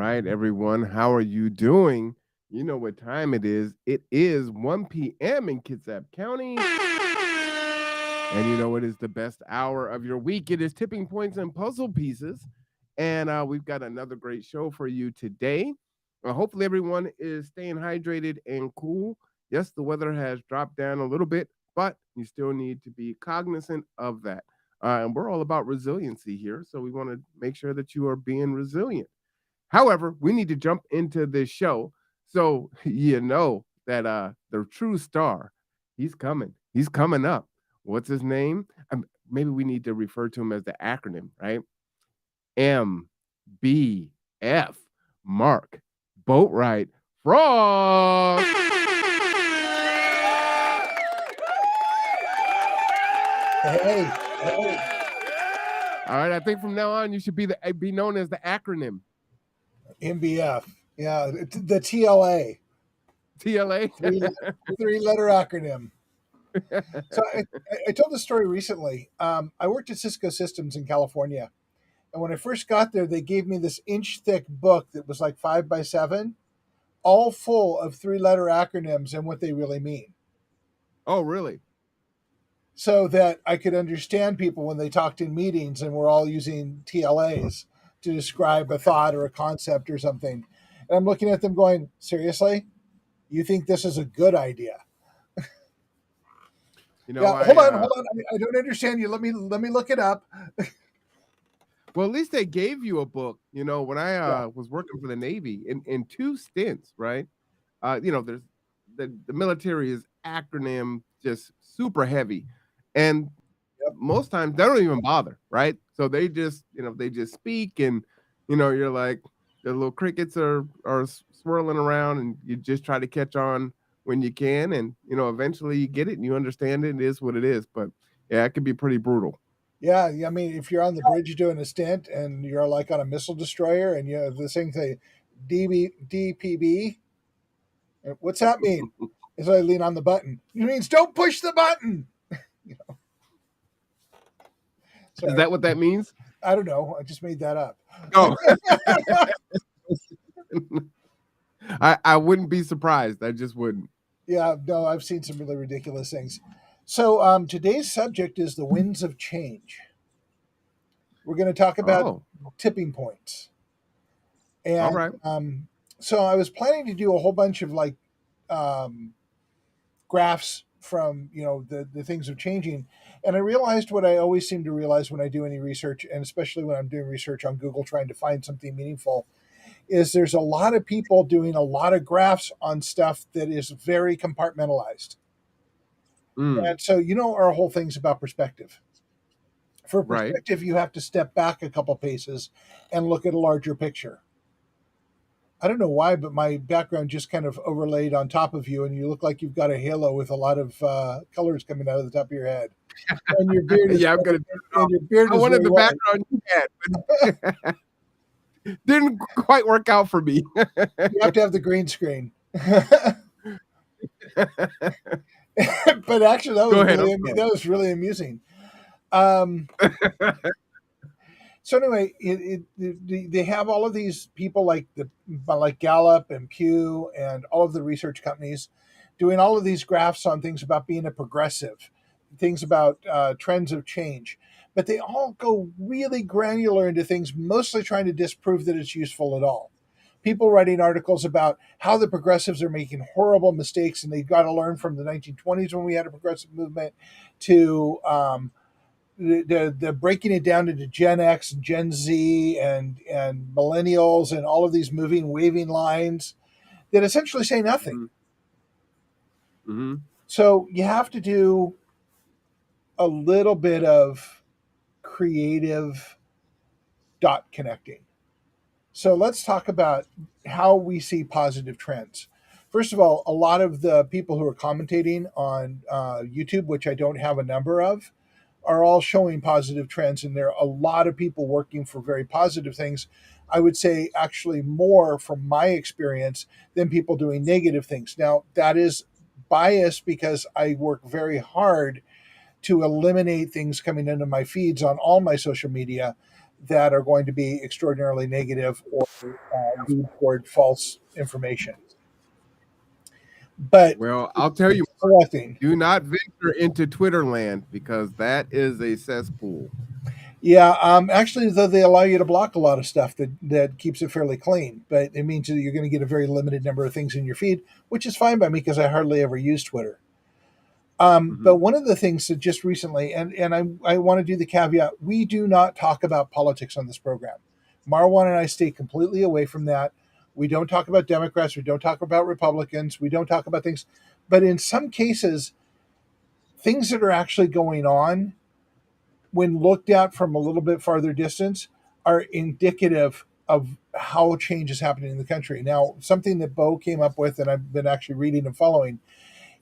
right, everyone. How are you doing? You know what time it is. It is 1 p.m. in Kitsap County. And you know it is the best hour of your week. It is tipping points and puzzle pieces. And we've got another great show for you today. Hopefully, everyone is staying hydrated and cool. Yes, the weather has dropped down a little bit, but you still need to be cognizant of that. And we're all about resiliency here. So we want to make sure that you are being resilient. However, we need to jump into this show. So you know that the true star, he's coming. He's coming up. What's his name? Maybe we need to refer to him as the acronym, right? MBF. Mark Boatwright Frost. Hey, hey. All right, I think from now on you should be known as the acronym. MBF. Yeah, the TLA. TLA. Three-letter acronym. So I told the story recently. I worked at Cisco Systems in California. And when I first got there, they gave me this inch-thick book that was like 5x7, all full of three-letter acronyms and what they really mean. Oh, really? So that I could understand people when they talked in meetings and we're all using TLAs to describe a thought or a concept or something. And I'm looking at them going, seriously? You think this is a good idea? Hold on. I don't understand you. Let me look it up. Well, at least they gave you a book. You know, when I was working for the Navy in two stints, right? There's the military is acronym just super heavy, and most times they don't even bother, right? So they just speak, and you're like the little crickets are swirling around, and you just try to catch on when you can, and eventually you get it and you understand it. It is what it is, but yeah, it can be pretty brutal. Yeah, I mean, if you're on the bridge doing a stint and you're like on a missile destroyer and you have this thing say DPB, what's that mean? As I lean on the button, it means don't push the button. Is that what that means? I don't know. I just made that up. Oh. I wouldn't be surprised. I just wouldn't. Yeah, no, I've seen some really ridiculous things. So today's subject is the winds of change. We're going to talk about tipping points. And all right. So I was planning to do a whole bunch of graphs from the things of changing, and I realized what I always seem to realize when I do any research, and especially when I'm doing research on Google trying to find something meaningful, is there's a lot of people doing a lot of graphs on stuff that is very compartmentalized. And so our whole thing's about perspective. For perspective, you have to step back a couple paces and look at a larger picture. I don't know why, but my background just kind of overlaid on top of you, and you look like you've got a halo with a lot of colors coming out of the top of your head. And your beard is I'm gonna. Your beard I wanted the background you had, but didn't quite work out for me. You have to have the green screen. But actually, that was really amusing. So anyway, they have all of these people like Gallup and Pew and all of the research companies doing all of these graphs on things about being a progressive, things about trends of change. But they all go really granular into things, mostly trying to disprove that it's useful at all. People writing articles about how the progressives are making horrible mistakes and they've got to learn from the 1920s when we had a progressive movement to the breaking it down into Gen X and Gen Z and millennials and all of these moving, waving lines that essentially say nothing. Mm-hmm. So you have to do a little bit of creative dot connecting. So let's talk about how we see positive trends. First of all, a lot of the people who are commentating on YouTube, which I don't have a number of, are all showing positive trends, and there are a lot of people working for very positive things. I would say actually more from my experience than people doing negative things. Now, that is biased because I work very hard to eliminate things coming into my feeds on all my social media that are going to be extraordinarily negative or lead toward false information. But Well, I'll tell you, it's selecting. do not venture into Twitter land because that is a cesspool. Yeah, actually, though they allow you to block a lot of stuff that keeps it fairly clean, but it means that you're going to get a very limited number of things in your feed, which is fine by me because I hardly ever use Twitter. But Mhm. one of the things that just recently, and I want to do the caveat, we do not talk about politics on this program. Marwan and I stay completely away from that. We don't talk about Democrats. We don't talk about Republicans. We don't talk about things. But in some cases, things that are actually going on, when looked at from a little bit farther distance, are indicative of how change is happening in the country. Now, something that Bo came up with, and I've been actually reading and following,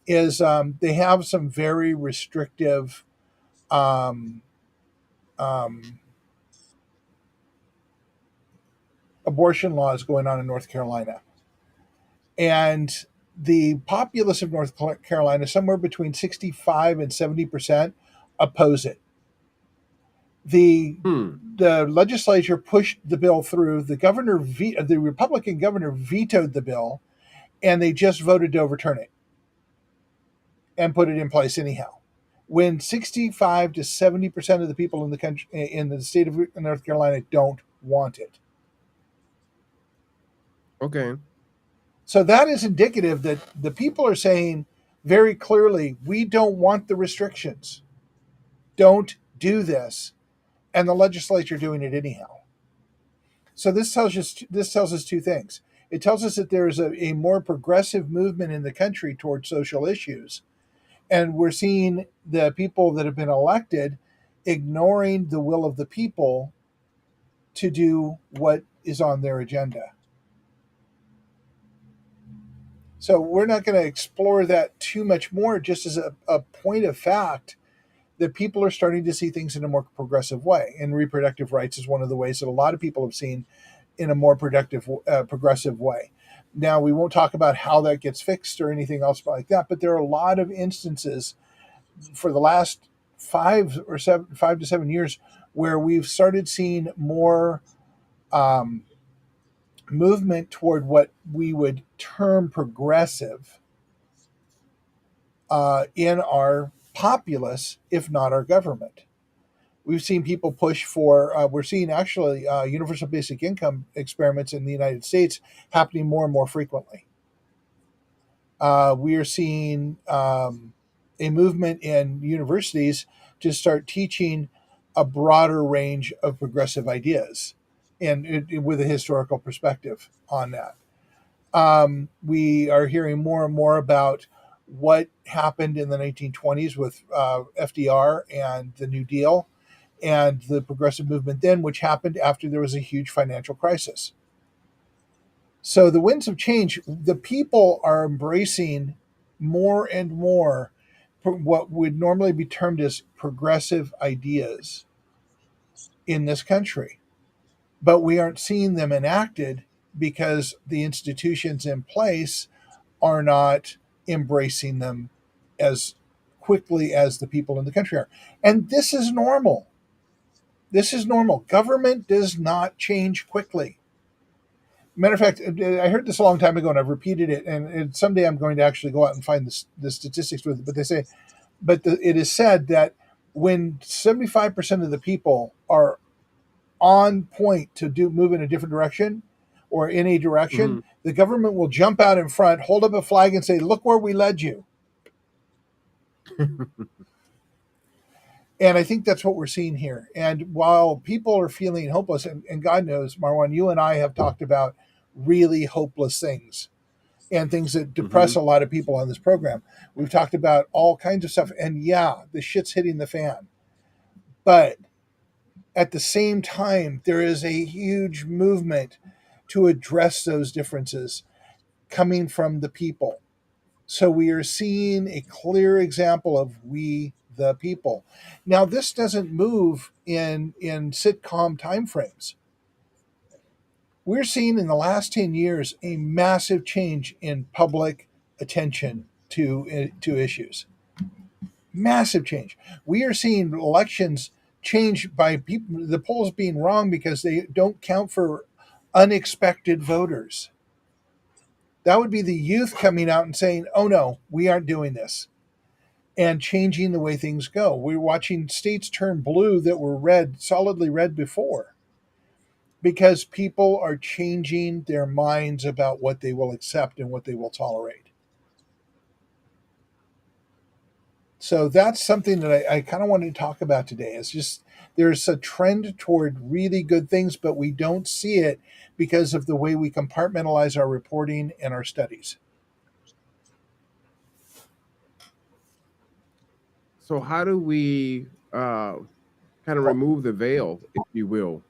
is they have some very restrictive um, um, abortion laws going on in North Carolina. And the populace of North Carolina, somewhere between 65 and 70%, oppose it. The Hmm. the legislature pushed the bill through. The Republican governor vetoed the bill, and they just voted to overturn it and put it in place anyhow. When 65 to 70% of the people in the country, in the state of North Carolina, don't want it. Okay. So that is indicative that the people are saying very clearly, we don't want the restrictions. Don't do this. And the legislature doing it anyhow. So this tells us two things. It tells us that there is a more progressive movement in the country towards social issues. And we're seeing the people that have been elected ignoring the will of the people to do what is on their agenda. So we're not going to explore that too much more, just as a point of fact that people are starting to see things in a more progressive way. And reproductive rights is one of the ways that a lot of people have seen in a more progressive way. Now, we won't talk about how that gets fixed or anything else like that, but there are a lot of instances for the last 5 to 7 years where we've started seeing more um, movement toward what we would term progressive in our populace, if not our government. We've seen people push for, we're seeing actually universal basic income experiments in the United States happening more and more frequently. We are seeing a movement in universities to start teaching a broader range of progressive ideas and with a historical perspective on that. We are hearing more and more about what happened in the 1920s with FDR and the New Deal and the progressive movement then, which happened after there was a huge financial crisis. So the winds of change, the people are embracing more and more what would normally be termed as progressive ideas in this country. But we aren't seeing them enacted because the institutions in place are not embracing them as quickly as the people in the country are. And this is normal. This is normal. Government does not change quickly. Matter of fact, I heard this a long time ago and I've repeated it. And someday I'm going to actually go out and find the statistics with it. But they say, it is said that when 75% of the people are on point to move in a different direction or in a direction, Mhm. the government will jump out in front, hold up a flag, and say, "Look where we led you." And I think that's what we're seeing here. And while people are feeling hopeless, and God knows, Marwan, you and I have talked about really hopeless things and things that depress Mhm. a lot of people on this program. We've talked about all kinds of stuff. And yeah, the shit's hitting the fan. But at the same time, there is a huge movement to address those differences coming from the people. So we are seeing a clear example of we the people. Now this doesn't move in sitcom timeframes. We're seeing in the last 10 years a massive change in public attention to issues. Massive change. We are seeing elections change by people, the polls being wrong because they don't count for unexpected voters. That would be the youth coming out and saying, "Oh no, we aren't doing this," and changing the way things go. We're watching states turn blue that were red, solidly red before, because people are changing their minds about what they will accept and what they will tolerate. So that's something that I kind of wanted to talk about today. It's just there's a trend toward really good things, but we don't see it because of the way we compartmentalize our reporting and our studies. So how do we kind of remove the veil, if you will?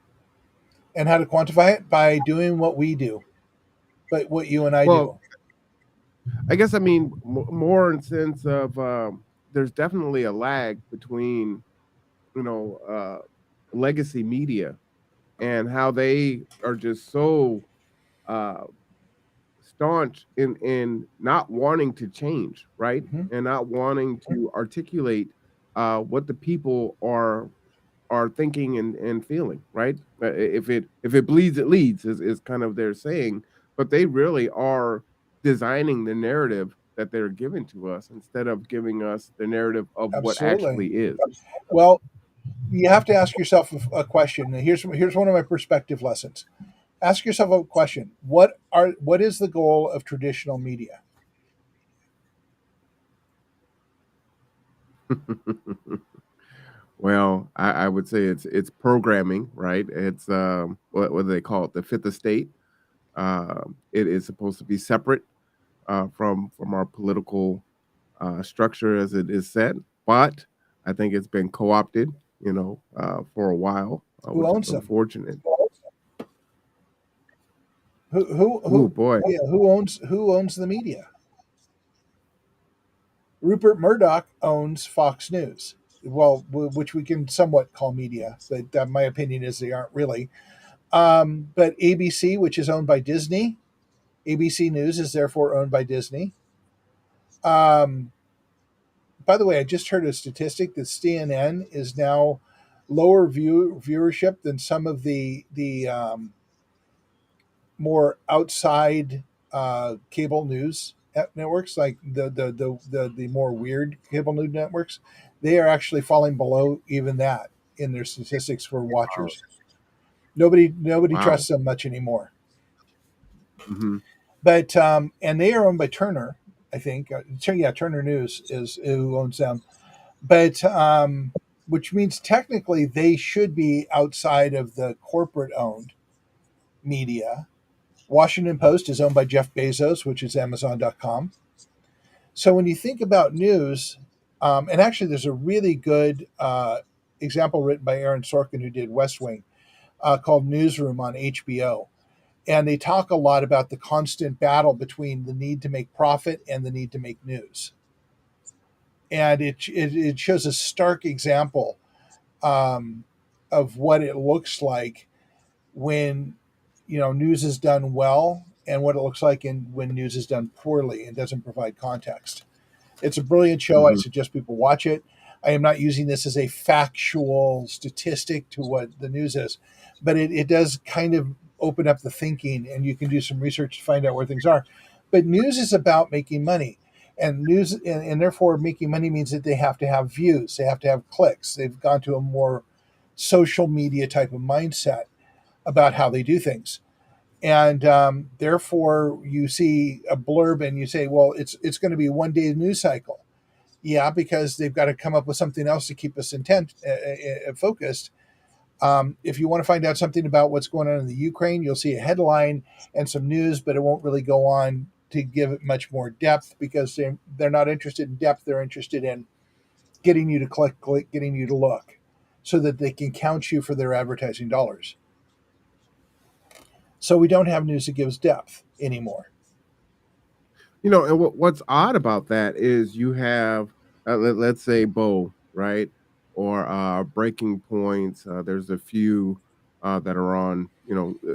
And how to quantify it? By doing what we do, but what you and I Well, do. I guess I mean more in sense of there's definitely a lag between you know legacy media and how they are just so uh, staunch in not wanting to change, right, Mhm. and not wanting to articulate what the people are thinking and feeling, right? If it bleeds, it leads is kind of their saying, but they really are designing the narrative that they're giving to us instead of giving us the narrative of what Absolutely. actually is. Well, you have to ask yourself a question. Here's one of my perspective lessons. Ask yourself a question. What is the goal of traditional media? Well, I would say it's programming, right? It's what do they call it? The fifth estate. It is supposed to be separate from our political structure as it is set, but I think it's been co-opted, for a while, Who which is owns them? unfortunate. Oh Who boy. yeah, who owns the media? Rupert Murdoch owns Fox News. Well, which we can somewhat call media, but my opinion is they aren't really. But ABC, which is owned by Disney, ABC News is therefore owned by Disney. Um, by the way, I just heard a statistic that CNN is now lower viewership than some of the more outside cable news networks, like the more weird cable news networks. They are actually falling below even that in their statistics for Wow. watchers. Nobody Wow. trusts them much anymore. Hmm. But and they are owned by Turner, I think. Yeah, Turner News is who owns them. But which means technically they should be outside of the corporate owned media. Washington Post is owned by Jeff Bezos, which is Amazon.com. So when you think about news, and actually there's a really good example written by Aaron Sorkin who did West Wing called Newsroom on HBO. And they talk a lot about the constant battle between the need to make profit and the need to make news. And it shows a stark example um, of what it looks like when news is done well and what it looks like when news is done poorly and doesn't provide context. It's a brilliant show. I Hmm. suggest people watch it. I am not using this as a factual statistic to what the news is, but it does kind of open up the thinking, and you can do some research to find out where things are. But news is about making money, and and therefore making money means that they have to have views, they have to have clicks. They've gone to a more social media type of mindset about how they do things, and therefore you see a blurb and you say, well, it's going to be a 1 day news cycle. Yeah, because they've got to come up with something else to keep us intent focused. If you want to find out something about what's going on in the Ukraine, you'll see a headline and some news, but it won't really go on to give it much more depth because they're not interested in depth. They're interested in getting you to click, getting you to look, so that they can count you for their advertising dollars. So we don't have news that gives depth anymore. And what's odd about that is you have, let's say, Bo, right? Or Breaking Points. There's a few that are on,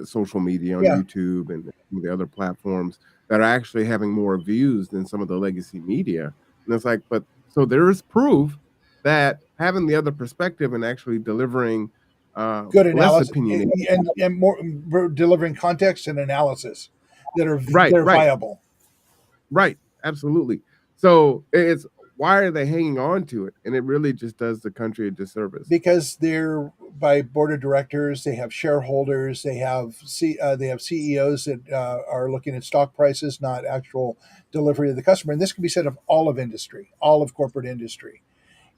social media on Yeah, YouTube and some of the other platforms that are actually having more views than some of the legacy media. And it's like, but so there is proof that having the other perspective and actually delivering Good less analysis opinionated. and more delivering context and analysis that are Right, right, viable right. Absolutely. So it's why are they hanging on to it? And it really just does the country a disservice. because they're by board of directors. They have shareholders. They have CEOs that are looking at stock prices, not actual delivery to the customer. And this can be said of all of industry, all of corporate industry.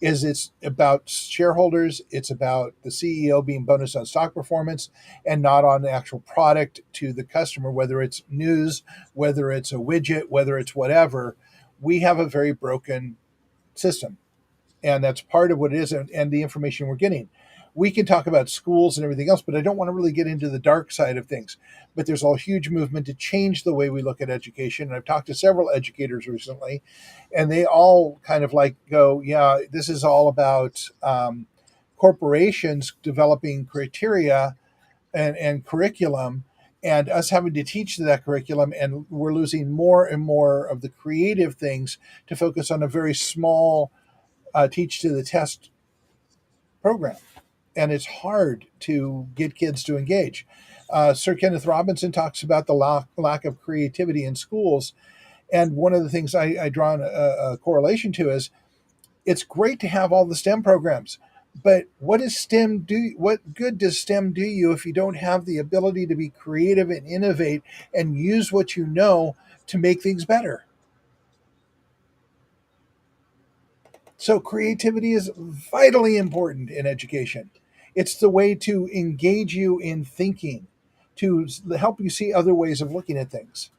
Is it's about shareholders, it's about the CEO being bonus on stock performance and not on the actual product to the customer, whether it's news, whether it's a widget, whether it's whatever. We have a very broken system, and that's part of what it is, and the information we're getting. We can talk about schools and everything else, but I don't want to really get into the dark side of things. But there's a huge movement to change the way we look at education, and I've talked to several educators recently, and they all kind of like go, yeah, this is all about corporations developing criteria and curriculum, and us having to teach that curriculum, and we're losing more and more of the creative things to focus on a very small teach to the test program. And it's hard to get kids to engage. Sir Kenneth Robinson talks about the lack of creativity in schools. And one of the things I draw a correlation to is it's great to have all the STEM programs, but what does STEM do? What good does STEM do you if you don't have the ability to be creative and innovate and use what you know to make things better? So creativity is vitally important in education. It's the way to engage you in thinking, to help you see other ways of looking at things.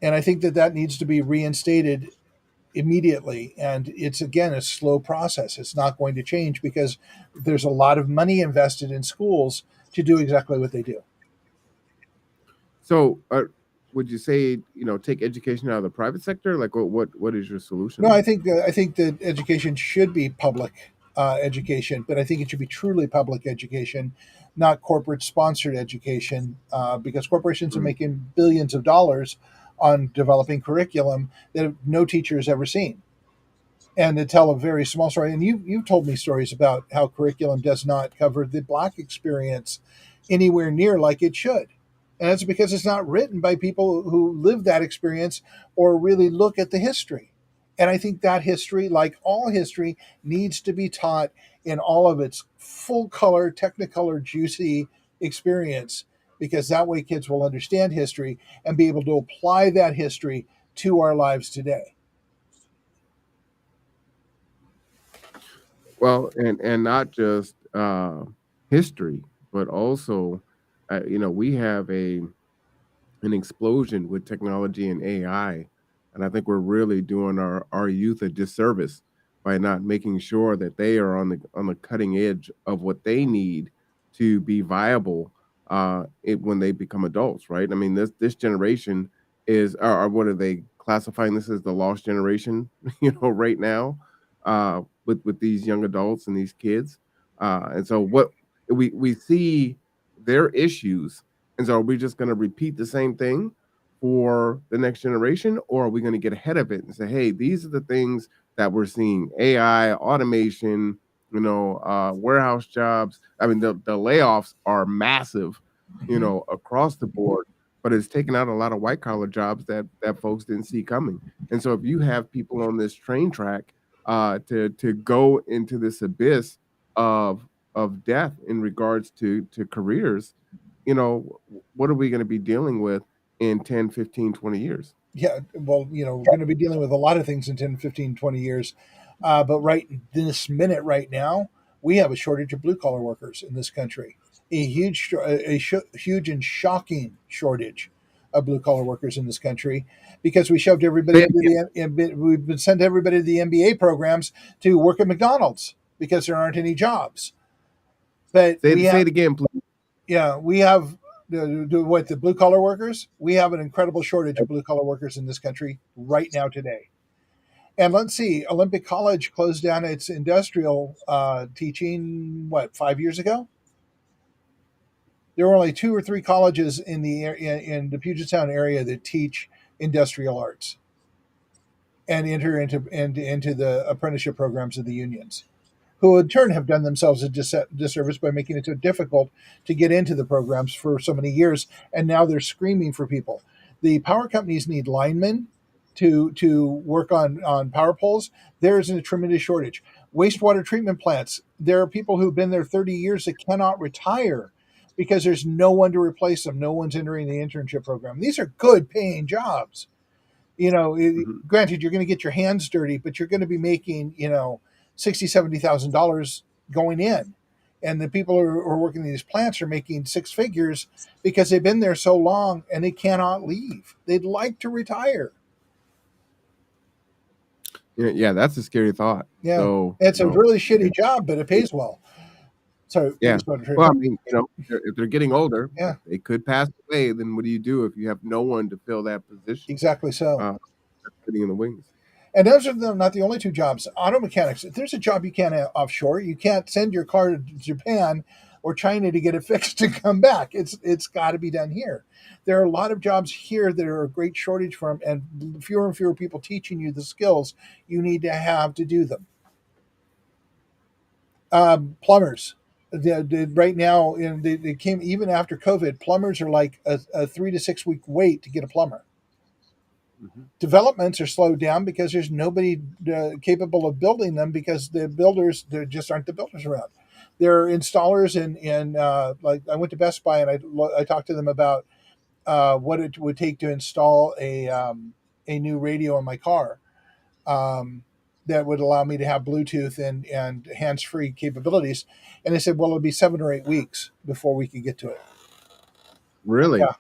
And I think that that needs to be reinstated immediately. And it's again a slow process. It's not going to change because there's a lot of money invested in schools to do exactly what they do. So would you say, take education out of the private sector? Like what is your solution No, there? I think that education should be public education, but I think it should be truly public education, not corporate sponsored education, because corporations are Mm. making billions of dollars on developing curriculum that no teacher has ever seen, and to tell a very small story. And you've told me stories about how curriculum does not cover the Black experience anywhere near like it should. And that's because it's not written by people who live that experience or really look at the history. And I think that history, like all history, needs to be taught in all of its full color, technicolor, juicy experience, because that way kids will understand history and be able to apply that history to our lives today. Well, and not just history, but also, we have a an explosion with technology and AI. And I think we're really doing our youth a disservice by not making sure that they are on the cutting edge of what they need to be viable when they become adults, right? I mean, this generation is, or what are they classifying this as the lost generation, right now, with these young adults and these kids. And so what we see their issues, and so are we just going to repeat the same thing for the next generation, or are we going to get ahead of it and say, hey, these are the things that we're seeing: AI, automation, warehouse jobs. I mean, the layoffs are massive, Mhm. across the board, but it's taken out a lot of white collar jobs that folks didn't see coming. And so if you have people on this train track to go into this abyss of death in regards to careers, what are we going to be dealing with in 10, 15, 20 years? Yeah, well, we're going to be dealing with a lot of things in 10, 15, 20 years. But right this minute, right now, we have a shortage of blue collar workers in this country. Huge and shocking shortage of blue collar workers in this country because we shoved everybody Say it into again. we've been sent everybody to the MBA programs to work at McDonald's because there aren't any jobs. But Say it again, please. we have the blue collar workers. We have an incredible shortage of blue collar workers in this country right now today. And let's see, Olympic College closed down its industrial teaching. What, 5 years ago? There were only two or three colleges in the Puget Sound area that teach industrial arts. and enter into the apprenticeship programs of the unions, who in turn have done themselves a disservice by making it so difficult to get into the programs for so many years. And now they're screaming for people. The power companies need linemen to work on power poles. There is a tremendous shortage. Wastewater treatment plants. There are people who've been there 30 years that cannot retire because there's no one to replace them. No one's entering the internship program. These are good paying jobs. Mhm. Granted, you're going to get your hands dirty, but you're going to be making, 60, $70,000 going in. And the people who are working in these plants are making six figures because they've been there so long and they cannot leave. They'd like to retire. Yeah, yeah, that's a scary thought. Yeah. So, It's a really shitty job, but it pays well. So yeah. wastewater Well, I treatment. mean, if they're getting older, if Yeah, they could pass away, then what do you do if you have no one to fill that position? exactly so. Uh, that's sitting in the wings. And those are not the only two jobs. Auto mechanics. If there's a job you can't offshore, you can't send your car to Japan or China to get it fixed and come back. It's got to be done here. There are a lot of jobs here that are a great shortage for them, and fewer people teaching you the skills you need to have to do them. Plumbers. Right now, they came even after COVID. Plumbers are like a 3 to 6 week wait to get a plumber. Mhm. Developments are slowed down because there's nobody capable of building them because the builders there just aren't the builders around. There are installers in like I went to Best Buy and I talked to them about what it would take to install a new radio in my car um, that would allow me to have Bluetooth and hands free capabilities. And they said, well, it'll be 7 or 8 weeks before we could get to it. Really? Yeah.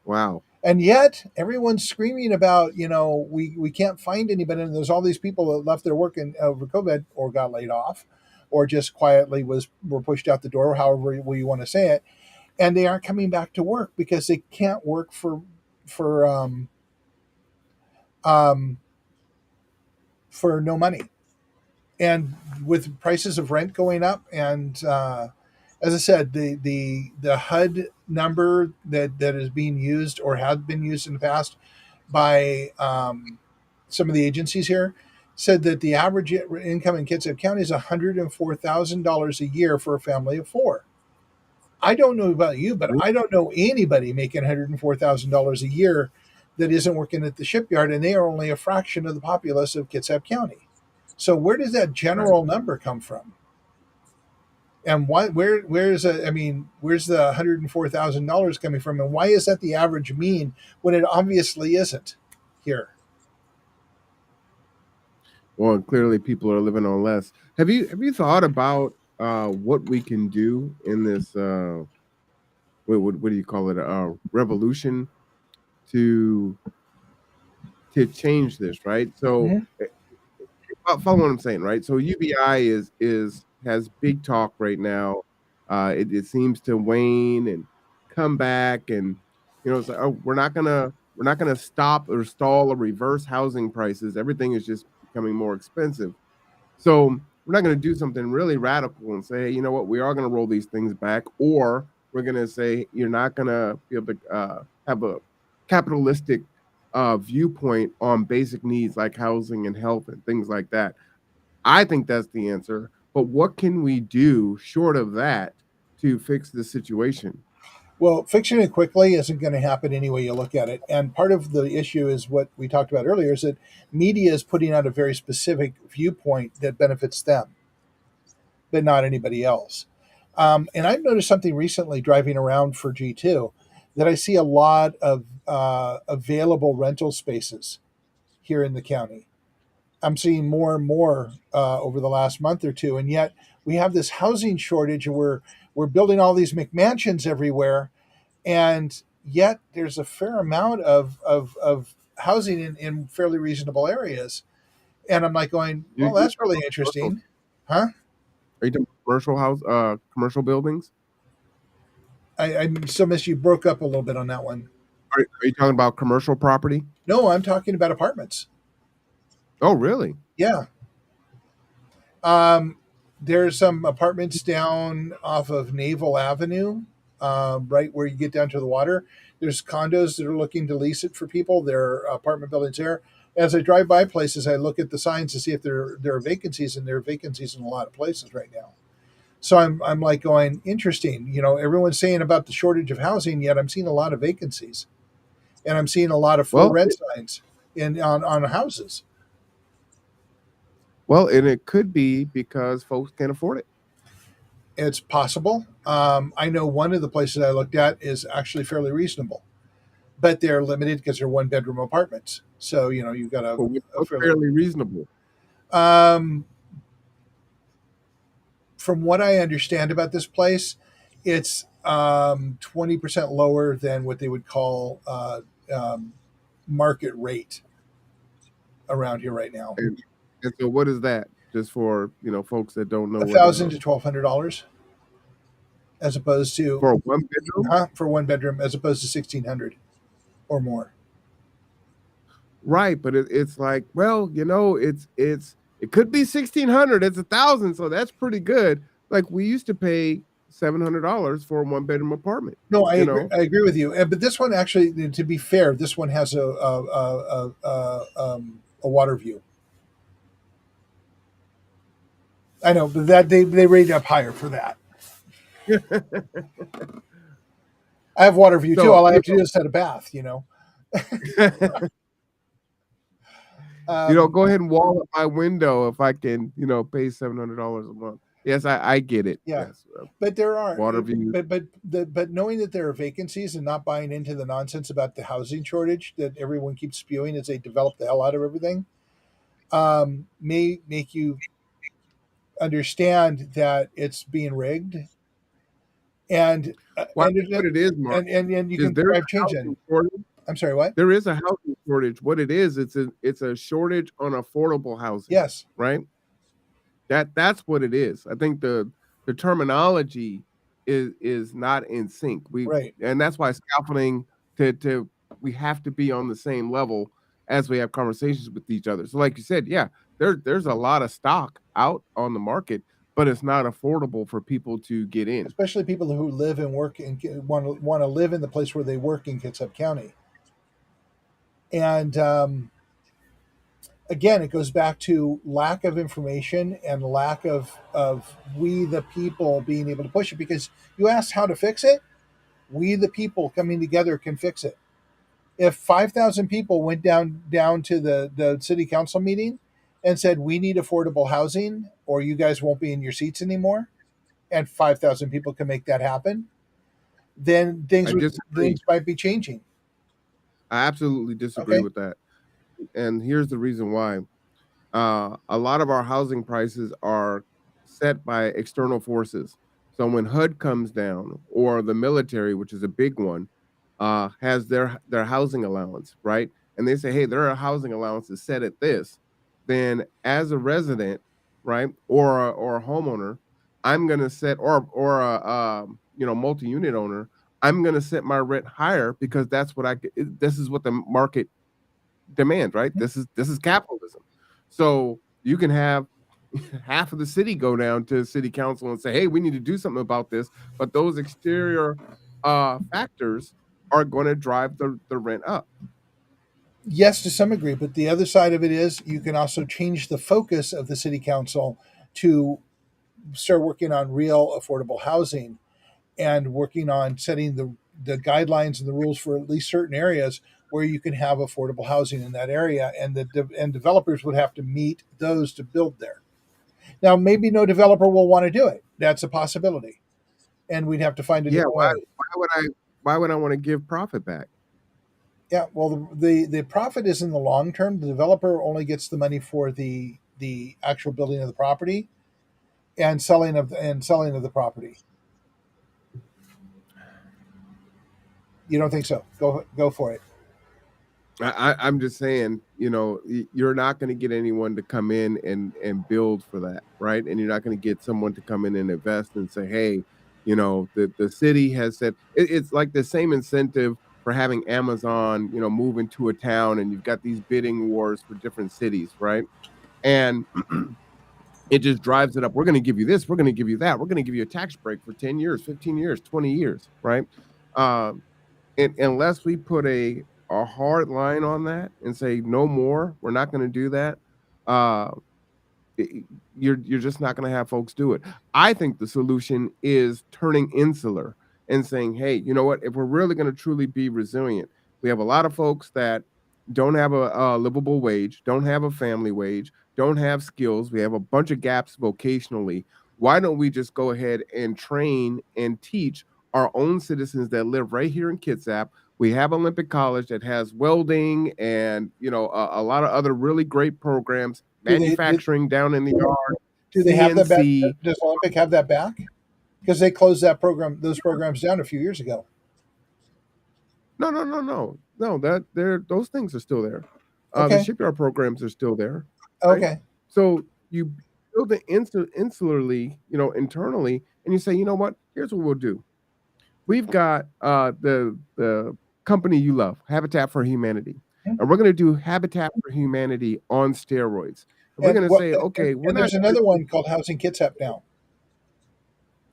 Wow. And yet everyone's screaming about, we can't find anybody. And there's all these people that left their work over COVID or got laid off or just quietly were pushed out the door, however you want to say it. And they aren't coming back to work because they can't work for, um, for no money. And with prices of rent going up and, as I said, the HUD number that is being used or had been used in the past by some of the agencies here said that the average income in Kitsap County is $104,000 a year for a family of four. I don't know about you, but I don't know anybody making $104,000 a year that isn't working at the shipyard, and they are only a fraction of the populace of Kitsap County. So where does that Right. general number come from? And why? Where's I mean, where's the $104,000 coming from? And why is that the average mean when it obviously isn't here? Well, clearly people are living on less. Have you thought about what we can do in this what do you call it, revolution to change this, right? So Mm-hmm. follow what I'm saying, right? So UBI is has big talk right now. It seems to wane and come back, and it's like, oh, we're not gonna stop or stall or reverse housing prices. Everything is just becoming more expensive. So we're not going to do something really radical and say, hey, you know what, we are going to roll these things back, or we're going to say you're not going to be able to have a capitalistic viewpoint on basic needs like housing and health and things like that. I think that's the answer. But what can we do short of that to fix the situation? Well, fixing it quickly isn't going to happen any way you look at it. And part of the issue is what we talked about earlier is that media is putting out a very specific viewpoint that benefits them, but not anybody else. And I've noticed something recently driving around for G2 that I see a lot of available rental spaces here in the county. I'm seeing more and more over the last month or two, and yet we have this housing shortage, and we're building all these McMansions everywhere, and yet there's a fair amount of housing in fairly reasonable areas. And I'm like going, You, well, you that's really commercial, interesting, huh? are you talking about commercial buildings? I still miss you. Broke up a little bit on that one. Are you talking about commercial property? No, I'm talking about apartments. Oh, really? Yeah. Um, there's some apartments down off of Naval Avenue, right where you get down to the water. There's condos that are looking to lease it for people. There are apartment buildings there. As I drive by places, I look at the signs to see if there are vacancies, and there are vacancies in a lot of places right now. So I'm like going, interesting. Everyone's saying about the shortage of housing, yet I'm seeing a lot of vacancies, and I'm seeing a lot of for Well, rent signs in on houses. and it could be because folks can't afford it. It's possible. I know one of the places I looked at is actually fairly reasonable, but they're limited because they're one bedroom apartments. So you've got But a what's fairly. fairly reasonable? Um, from what I understand about this place, it's 20% lower than what they would call um, market rate around here right now. And so what is that? Just for, folks that don't know A what thousand to $1,200 as opposed to for a one bedroom? for one bedroom, as opposed to 1,600 or more. Right, but it's like, well, it could be 1,600, it's 1,000, so that's pretty good. Like, we used to pay $700 for a one-bedroom apartment, No, I you agree. know? I agree with you. But this one actually, to be fair, this one has a water view. I know, but that they rate up higher for that. I have water view too. So, All I have to do is set a bath. Um, go ahead and wall up my window if I can, pay $700 a month. Yes, I get it. yeah, Yes, but there are, water view. but knowing that there are vacancies and not buying into the nonsense about the housing shortage that everyone keeps spewing as they develop the hell out of everything, may make you understand that it's being rigged, and Well, I think what it is, Mark, and you is can there's drive a change in. housing shortage. I'm sorry, what? There is a housing shortage. What it is, it's a shortage on affordable housing, Yes, right? That's what it is. I think the terminology is not in sync. right. And that's why scaffolding to we have to be on the same level as we have conversations with each other. So like you said, yeah, there's a lot of stock out on the market, but it's not affordable for people to get in. Especially people who live and work and want to live in the place where they work in Kitsap County. And again, it goes back to lack of information and lack of we the people being able to push it. Because you asked how to fix it, we the people coming together can fix it. If 5,000 people went down to the city council meeting and said we need affordable housing or you guys won't be in your seats anymore, and 5,000 people can make that happen, then I disagree. things might be changing. I absolutely disagree Okay. with that. And here's the reason why. A lot of our housing prices are set by external forces. So when HUD comes down, or the military, which is a big one, has their housing allowance, right? And they say, hey, their housing allowance is set at this. Then, as a resident, right, or a homeowner, I'm gonna set, or a multi-unit owner, I'm gonna set my rent higher because that's what this is what the market demand, right? This is capitalism. So you can have half of the city go down to city council and say, "Hey, we need to do something about this," but those exterior factors are going to drive the rent up. Yes, to some degree, but the other side of it is you can also change the focus of the city council to start working on real affordable housing and working on setting the guidelines and the rules for at least certain areas where you can have affordable housing in that area, and and developers would have to meet those to build there. Now, maybe no developer will want to do it. That's a possibility, and we'd have to find a Yeah, different way. why would I want to give profit back? Yeah, well, the profit is in the long term. The developer only gets the money for the actual building of the property and selling of the property. You don't think so? Go for it. I'm just saying, you're not going to get anyone to come in and build for that, right? And you're not going to get someone to come in and invest and say, hey, the city has said it's like the same incentive for having Amazon, move into a town, and you've got these bidding wars for different cities, right? And it just drives it up. We're going to give you this. We're going to give you that. We're going to give you a tax break for 10 years, 15 years, 20 years, right? Um, and unless we put a a hard line on that and say, "No more, we're not gonna do that," uh, I you're just not gonna have folks do it. I think the solution is turning insular and saying, "Hey, you know what? If we're really gonna truly be resilient, we have a lot of folks that don't have a livable wage, don't have a family wage, don't have skills. We have a bunch of gaps vocationally. Why don't we just go ahead and train and teach our own citizens that live right here in Kitsap? We have Olympic College that has welding and, a lot of other really great programs, Do they do, manufacturing down in the yard, do they have that back? CNC. Does Olympic have that back? Because they closed those programs down a few years ago. No, no, no, no. No, that those things are still there. The Okay. shipyard programs are still there, right? Okay. So you build it insularly, internally, and you say, you know what? Here's what we'll do. We've got the company you love, Habitat for Humanity, and we're going to do Habitat for Humanity on steroids. And we're And going to what? say, okay, we're And not there's going to another one called Housing Kitsap now.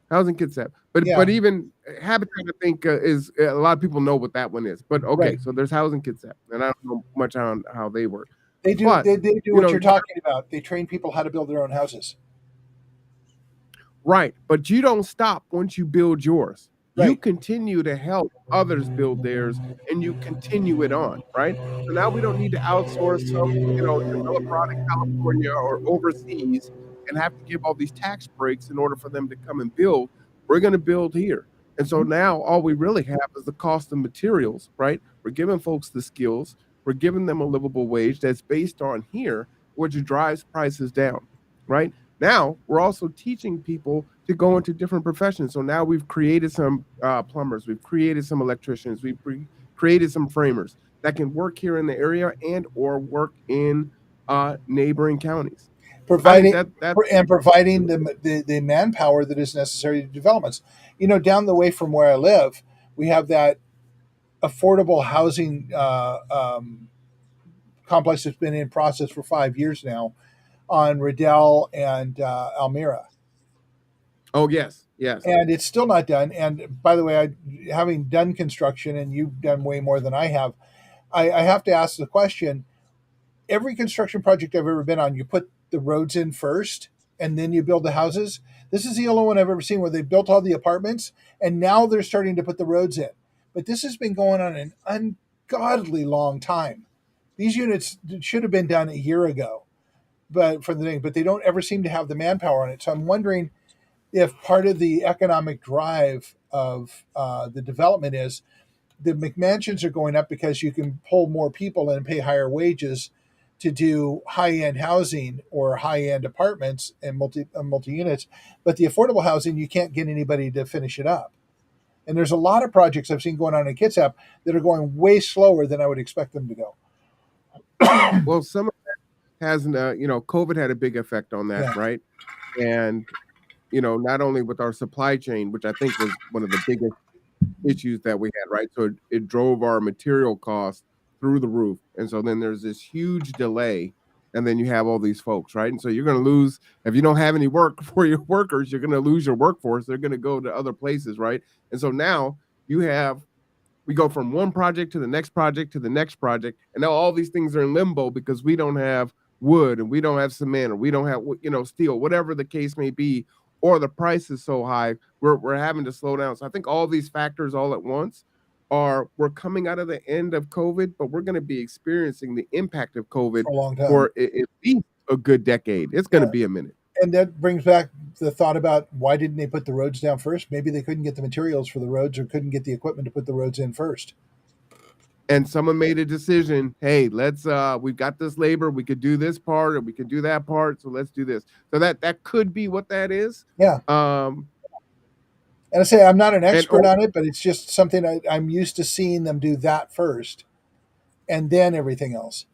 housing Kitsap, but Yeah. even Habitat, I think is a lot of people know what that one is. But okay, Right. so there's housing Kitsap, and I don't know much on how they work. They do. But They do you what know, you're talking about. They train people how to build their own houses. right, but you don't stop once you build yours. You Right. continue to help others build theirs, and you continue it on, right? So now we don't need to outsource some, developer out in California or overseas and have to give all these tax breaks in order for them to come and build. We're going to build here. And so now all we really have is the cost of materials, right? We're giving folks the skills, we're giving them a livable wage that's based on here, which drives prices down, right? Now we're also teaching people to go into different professions. So now we've created some plumbers, we've created some electricians, created some framers that can work here in the area and or work in neighboring counties. I think Providing that's and providing the manpower that is necessary to developments. Down the way from where I live, we have that affordable housing complex that's been in process for 5 years now on Riddell and Almira, oh yes, yes. and it's still not done. And by the way, having done construction, and you've done way more than I have, I have to ask the question: every construction project I've ever been on, you put the roads in first and then you build the houses. This is the only one I've ever seen where they built all the apartments and now they're starting to put the roads in. But this has been going on an ungodly long time. These units should have been done a year ago, but for the thing, but they don't ever seem to have the manpower on it. So I'm wondering if part of the economic drive of the development is the McMansions are going up because you can pull more people and pay higher wages to do high-end housing or high-end apartments and multi units, but the affordable housing you can't get anybody to finish it up. And there's a lot of projects I've seen going on in Kitsap that are going way slower than I would expect them to go. Well, some of that hasn't, COVID had a big effect on that, Yeah. right? And not only with our supply chain, which I think was one of the biggest issues that we had, right? So it drove our material costs through the roof. And so then there's this huge delay. And then you have all these folks, right? And so you're going to lose, if you don't have any work for your workers, you're going to lose your workforce. They're going to go to other places, right? And so now we go from one project to the next project to the next project. And now all these things are in limbo because we don't have wood and we don't have cement or we don't have, steel, whatever the case may be, or the price is so high, we're having to slow down. So I think all these factors all at once we're coming out of the end of COVID, but we're going to be experiencing the impact of COVID For a long time. for at least a good decade. It's going to Yeah. be a minute. And that brings back the thought about why didn't they put the roads down first? Maybe they couldn't get the materials for the roads or couldn't get the equipment to put the roads in first. And someone made a decision, hey, let's we've got this labor, we could do this part or we could do that part, so let's do this. So that could be what that is. Yeah. Um And I say I'm not an and expert on it, but it's just something I'm used to seeing them do that first and then everything else.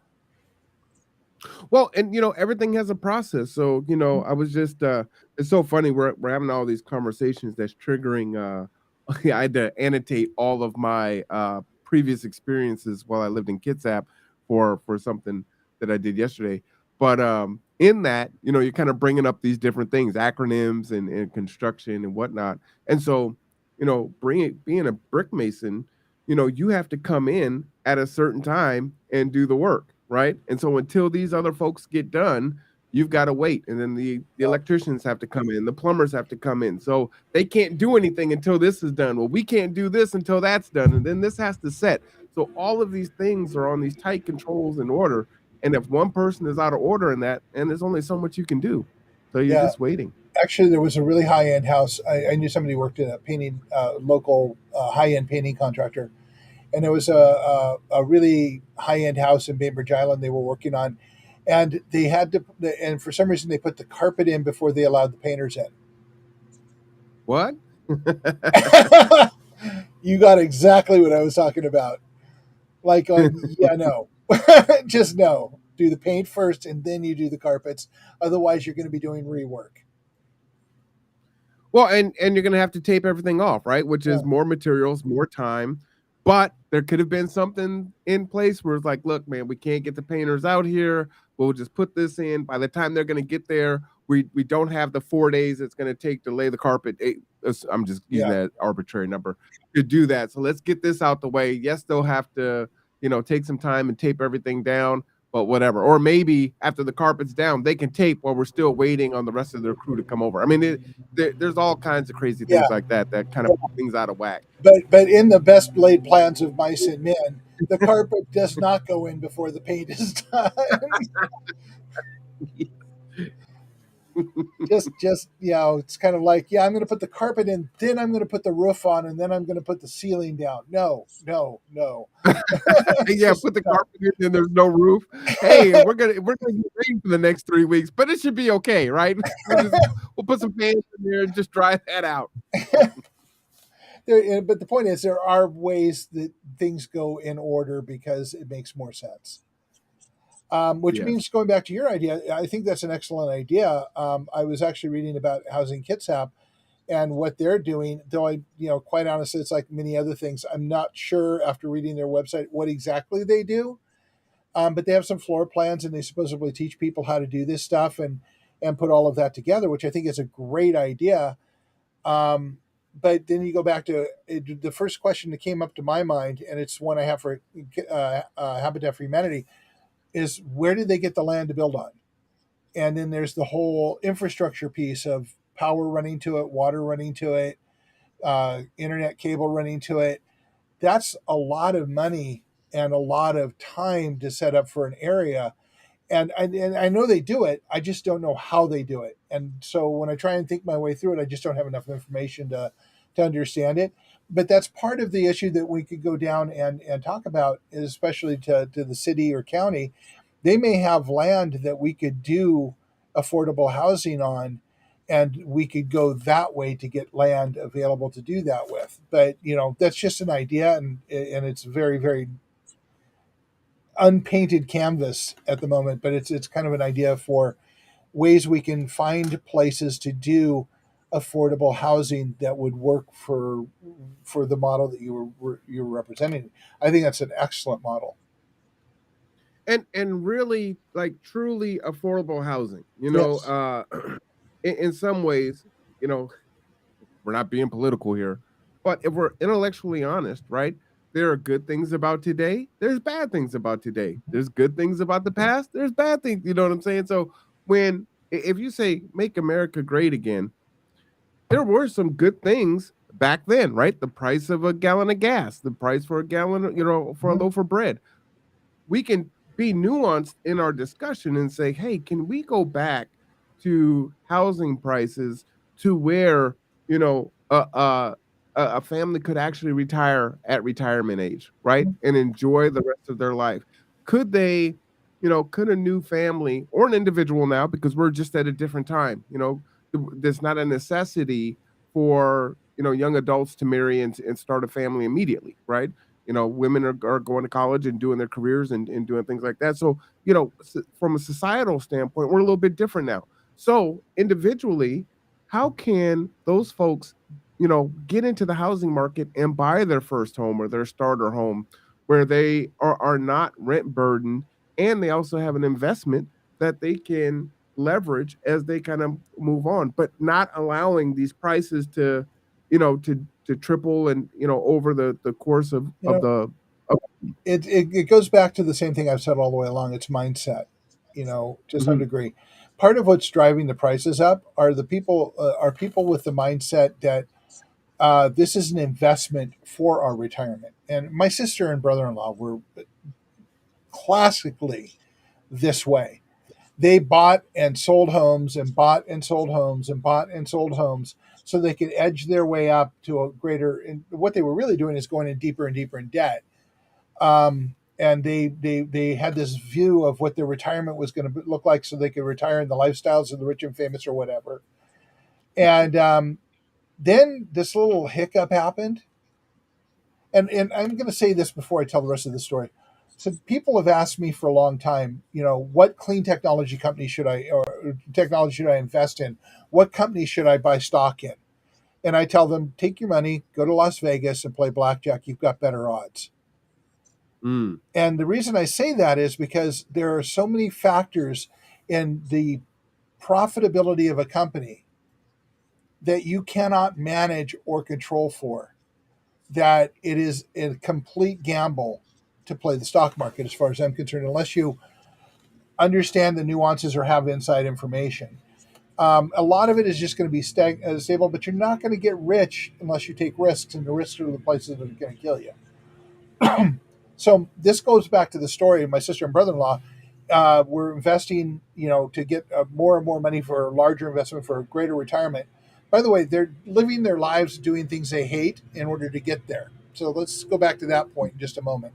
well, and everything has a process. So, I was just it's so funny we're having all these conversations that's triggering I had to annotate all of my previous experiences while I lived in Kitsap for something that I did yesterday. But in that, you're kind of bringing up these different things, acronyms and construction and whatnot. And so, being a brick mason, you have to come in at a certain time and do the work, right? And so until these other folks get done, you've got to wait. And then the Yeah. electricians have to come in, the plumbers have to come in. So they can't do anything until this is done. Well, we can't do this until that's done. And then this has to set. So all of these things are on these tight controls and order. And if one person is out of order in that, and there's only so much you can do. So you're Yeah. just waiting. Actually, there was a really high end house. I knew somebody who worked in a painting, local high end painting contractor, and there was a really high end house in Bainbridge Island they were working on, and they had to, and for some reason they put the carpet in before they allowed the painters What? in. You got exactly what I was talking about. Like, yeah, no, just no. Do the paint first, and then you do the carpets. Otherwise, you're going to be doing rework. Well, and you're gonna have to tape everything off, right? Which Yeah, is more materials, more time. But there could have been something in place where it's like, look, man, we can't get the painters out here. We'll just put this in. By the time they're gonna get there, we don't have the 4 days it's gonna take to lay the carpet. I'm just using yeah, that arbitrary number to do that. So let's get this out the way. Yes, they'll have to, take some time and tape everything down, but whatever. Or maybe after the carpet's down, they can tape while we're still waiting on the rest of their crew to come over. I mean, there's all kinds of crazy things yeah. like that that kind of put things out of whack. But in the best laid plans of mice and men, the carpet does not go in before the paint is done. Just it's kind of like, yeah, I'm going to put the carpet in, then I'm going to put the roof on, and then I'm going to put the ceiling down. No, no, no. Yeah, Just put the no. carpet in and there's no roof. Hey, we're gonna get rain for the next 3 weeks, but it should be okay, right? We'll put some fans in there and just dry that out. But the point is, there are ways that things go in order because it makes more sense. Which Yes. means going back to your idea, I think that's an excellent idea. I was actually reading about Housing Kitsap and what they're doing. Though quite honestly, it's like many other things. I'm not sure after reading their website what exactly they do, but they have some floor plans and they supposedly teach people how to do this stuff and put all of that together, which I think is a great idea. Um, but then you go back to the first question that came up to my mind, and it's one I have for Habitat for Humanity, is where did they get the land to build on? And then there's the whole infrastructure piece of power running to it, water running to it, internet cable running to it. That's a lot of money and a lot of time to set up for an area. And I know they do it. I just don't know how they do it. And so when I try and think my way through it, I just don't have enough information to understand it. But that's part of the issue that we could go down and talk about, especially to the city or county. They may have land that we could do affordable housing on, and we could go that way to get land available to do that with. But that's just an idea, and it's very, very unpainted canvas at the moment. But it's kind of an idea for ways we can find places to do affordable housing that would work for the model that you're representing. I think that's an excellent model. And really like truly affordable housing. Yes. In some ways, you know, we're not being political here, but if we're intellectually honest, right? There are good things about today. There's bad things about today. There's good things about the past. There's bad things. You know what I'm saying? So if you say make America great again, there were some good things back then, right? The price of a gallon of gas, the price for a gallon, for a Mhm. loaf of bread. We can be nuanced in our discussion and say, hey, can we go back to housing prices to where, you know, a family could actually retire at retirement age, right? And enjoy the rest of their life. Could they, could a new family or an individual now, because we're just at a different time, there's not a necessity for, young adults to marry and start a family immediately, right? Women are going to college and doing their careers and doing things like that. So, from a societal standpoint, we're a little bit different now. So, individually, how can those folks, get into the housing market and buy their first home or their starter home where they are not rent burdened and they also have an investment that they can leverage as they kind of move on, but not allowing these prices to, to triple and over the course of You know, the Okay. it goes back to the same thing I've said all the way along. It's mindset, to some Mhm. degree. Part of what's driving the prices up are people with the mindset that this is an investment for our retirement. And my sister and brother-in-law were classically this way. They bought and sold homes and bought and sold homes and bought and sold homes so they could edge their way up to a greater. And what they were really doing is going in deeper and deeper in debt. And they had this view of what their retirement was going to look like, so they could retire in the lifestyles of the rich and famous or whatever. And then this little hiccup happened, and I'm going to say this before I tell the rest of the story. So people have asked me for a long time, what clean technology company should I or technology should I invest in? What company should I buy stock in? And I tell them, take your money, go to Las Vegas and play blackjack. You've got better odds. Mm. And the reason I say that is because there are so many factors in the profitability of a company that you cannot manage or control for, that it is a complete gamble to play the stock market, as far as I'm concerned, unless you understand the nuances or have inside information. A lot of it is just going to be stable, but you're not going to get rich unless you take risks, and the risks are the places that are going to kill you. So this goes back to the story of my sister and brother-in-law. We're investing, to get more and more money for a larger investment for a greater retirement. By the way, they're living their lives doing things they hate in order to get there. So let's go back to that point in just a moment.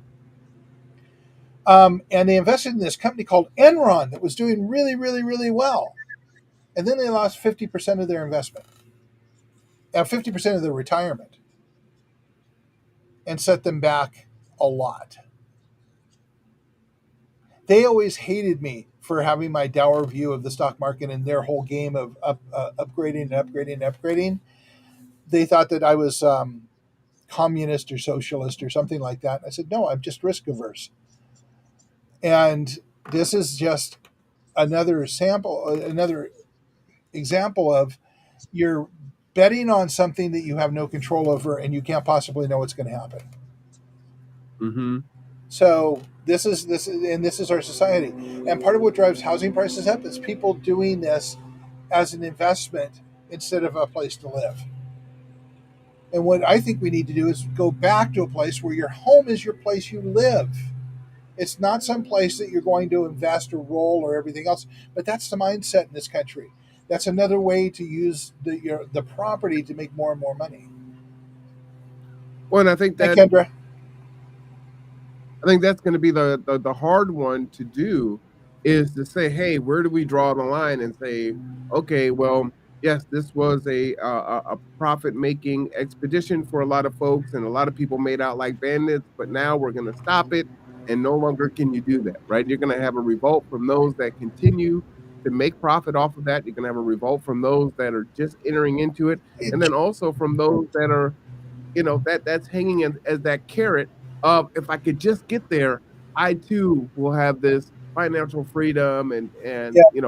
And they invested in this company called Enron that was doing really, really, really well. And then they lost 50% of their investment, 50% of their retirement, and set them back a lot. They always hated me for having my dour view of the stock market and their whole game of upgrading and upgrading and upgrading. They thought that I was communist or socialist or something like that. I said, no, I'm just risk averse. And this is just another example of you're betting on something that you have no control over and you can't possibly know what's going to happen. Mhm. So this is our society, and part of what drives housing prices up is people doing this as an investment instead of a place to live. And what I think we need to do is go back to a place where your home is your place you live. It's not some place that you're going to invest or roll or everything else. But that's the mindset in this country. That's another way to use the property to make more and more money. Well, and I think Hey, that Kendra. I think that's going to be the hard one to do, is to say, hey, where do we draw the line and say, okay, well, yes, this was a profit making expedition for a lot of folks, and a lot of people made out like bandits, but now we're going to stop it, and no longer can you do that, right? You're going to have a revolt from those that continue to make profit off of that. You're going to have a revolt from those that are just entering into it, and then also from those that are, that's hanging as that carrot of, if I could just get there, I too will have this financial freedom and Yeah, and be I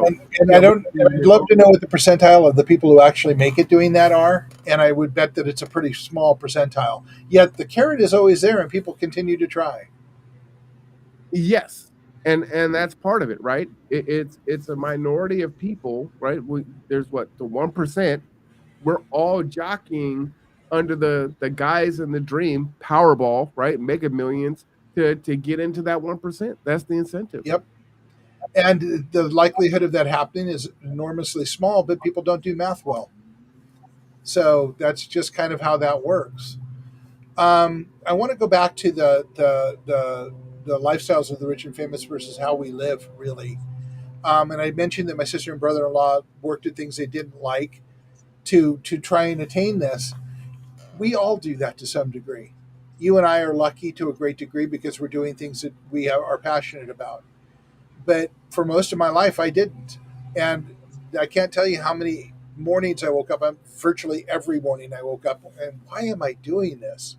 able don't. to And I'd live love a to know what the percentile of the people who actually make it doing that are. And I would bet that it's a pretty small percentile. Yet the carrot is always there, and people continue to try. yes. And that's part of it, right? It's a minority of people, right? There's what, the 1%. We're all jockeying under the guise and the dream Powerball, right? Mega Millions, to get into that 1%. That's the incentive. Yep. And the likelihood of that happening is enormously small, but people don't do math well. So that's just kind of how that works. I want to go back to the lifestyles of the rich and famous versus how we live, really. And I mentioned that my sister and brother-in-law worked at things they didn't like to try and attain this. We all do that to some degree. You and I are lucky to a great degree because we're doing things that are passionate about. But for most of my life, I didn't. And I can't tell you how many mornings I woke up. Virtually every morning I woke up, and why am I doing this?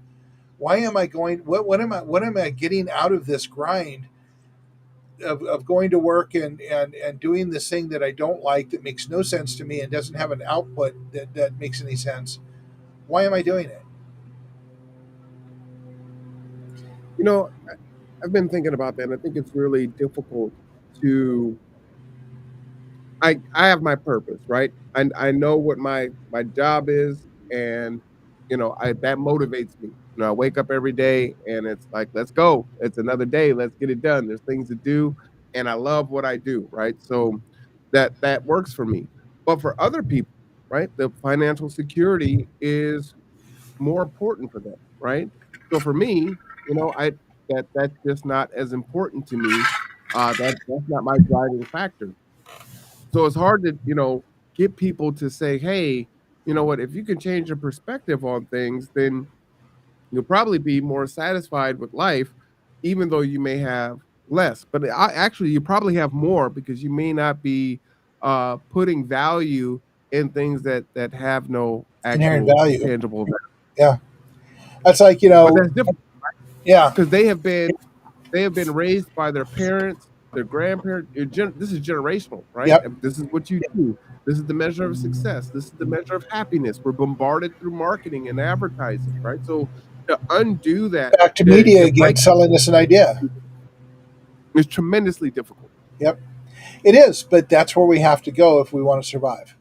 Why am I going? What am I getting out of this grind of going to work and doing this thing that I don't like, that makes no sense to me and doesn't have an output that makes any sense? Why am I doing it? You know, I've been thinking about that, and I think it's really difficult to I have my purpose, right? I know what my job is, and I that motivates me. I wake up every day and it's like, let's go. It's another day. Let's get it done. There's things to do, and I love what I do, right? So that works for me. But for other people, right, the financial security is more important for them, right? So for me, I that's just not as important to me. That's not my driving factor. So it's hard to, get people to say, "Hey, you know what? If you can change your perspective on things, then you'll probably be more satisfied with life, even though you may have less." But actually, you probably have more because you may not be putting value in things that have no Inherent actual value. tangible value. Yeah, that's like But that's different yeah, because they have been raised by their parents, their grandparents. This is generational, right? yep. This is what you do. This is the measure of success. This is the measure of happiness. We're bombarded through marketing and advertising, right? So to undo that, Back to to media to again, break selling us an idea. is tremendously difficult. Yep, it is, but that's where we have to go if we want to survive.